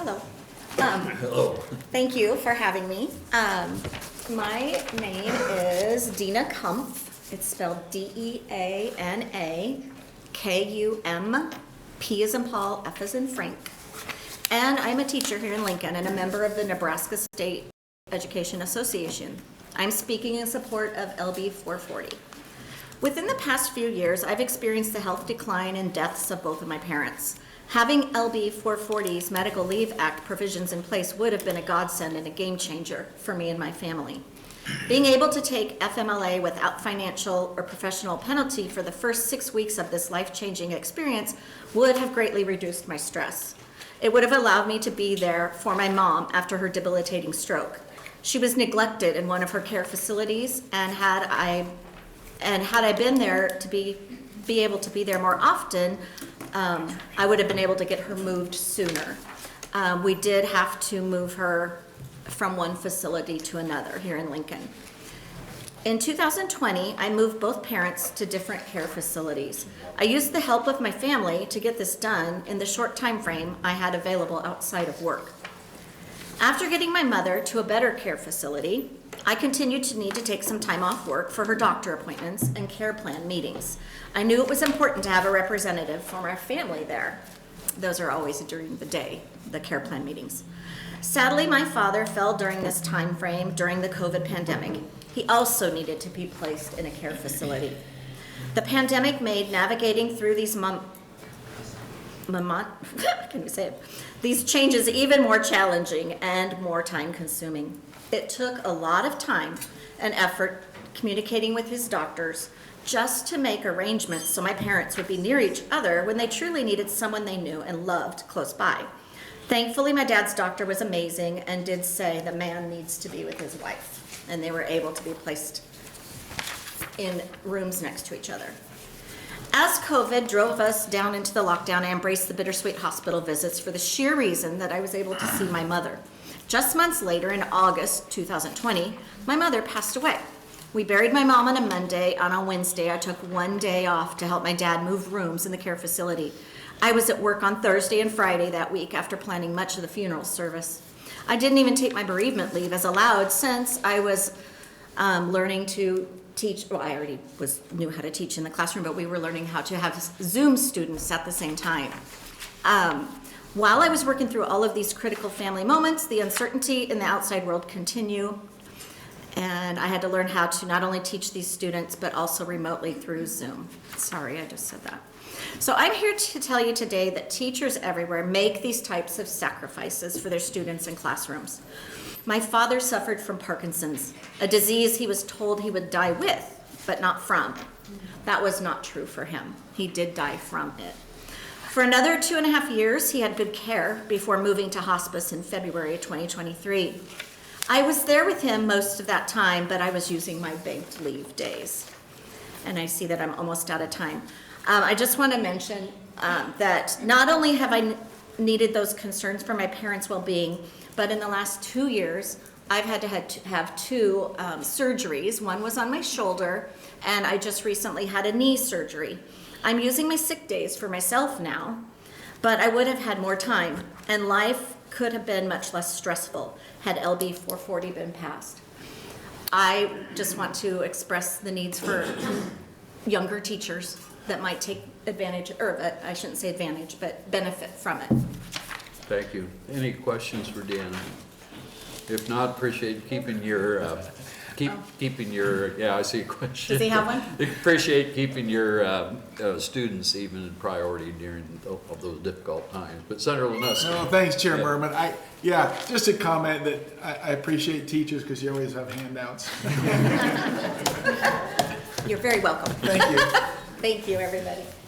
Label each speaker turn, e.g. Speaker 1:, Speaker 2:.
Speaker 1: Hello.
Speaker 2: Hello.
Speaker 1: Thank you for having me. My name is Deana Kumpf. It's spelled Deana Kump, P as in Paul, F as in Frank. And I'm a teacher here in Lincoln and a member of the Nebraska State Education Association. I'm speaking in support of LB440. Within the past few years, I've experienced the health decline and deaths of both of my parents. Having LB440's Medical Leave Act provisions in place would have been a godsend and a game changer for me and my family. Being able to take FMLA without financial or professional penalty for the first 6 weeks of this life-changing experience would have greatly reduced my stress. It would have allowed me to be there for my mom after her debilitating stroke. She was neglected in one of her care facilities, and had I been there to be able to be there more often, I would have been able to get her moved sooner. We did have to move her from one facility to another here in Lincoln. In 2020, I moved both parents to different care facilities. I used the help of my family to get this done in the short time frame I had available outside of work. After getting my mother to a better care facility, I continued to need to take some time off work for her doctor appointments and care plan meetings. I knew it was important to have a representative from our family there. Those are always during the day, the care plan meetings. Sadly, my father fell during this time frame during the COVID pandemic. He also needed to be placed in a care facility. The pandemic made navigating through these these changes even more challenging and more time consuming. It took a lot of time and effort communicating with his doctors just to make arrangements so my parents would be near each other when they truly needed someone they knew and loved close by. Thankfully, my dad's doctor was amazing and did say the man needs to be with his wife, and they were able to be placed in rooms next to each other. As COVID drove us down into the lockdown, I embraced the bittersweet hospital visits for the sheer reason that I was able to see my mother. Just months later, in August 2020, my mother passed away. We buried my mom on a Monday. On a Wednesday, I took one day off to help my dad move rooms in the care facility. I was at work on Thursday and Friday that week after planning much of the funeral service. I didn't even take my bereavement leave as allowed since I was learning to teach. Well, I already knew how to teach in the classroom, but we were learning how to have Zoom students at the same time. While I was working through all of these critical family moments, the uncertainty in the outside world continued, and I had to learn how to not only teach these students, but also remotely through Zoom. Sorry, I just said that. So I'm here to tell you today that teachers everywhere make these types of sacrifices for their students in classrooms. My father suffered from Parkinson's, a disease he was told he would die with, but not from. That was not true for him. He did die from it. For another 2.5 years, he had good care before moving to hospice in February 2023. I was there with him most of that time, but I was using my banked leave days. And I see that I'm almost out of time. I just want to mention that not only have I needed those concerns for my parents' well-being, but in the last 2 years, I've had to have two surgeries. One was on my shoulder, and I just recently had a knee surgery. I'm using my sick days for myself now, but I would have had more time, and life could have been much less stressful had LB440 been passed. I just want to express the needs for younger teachers that might take advantage, or I shouldn't say advantage, but benefit from it.
Speaker 2: Thank you. Any questions for Deana? If not, appreciate keeping your, keeping your, yeah, I see a question.
Speaker 1: Does he have one?
Speaker 2: Appreciate keeping your students even in priority during of those difficult times. But Senator Lanuski.
Speaker 3: No, thanks, Chair Merman. Just a comment that I appreciate teachers because you always have handouts.
Speaker 1: You're very welcome.
Speaker 3: Thank you.
Speaker 1: Thank you, everybody.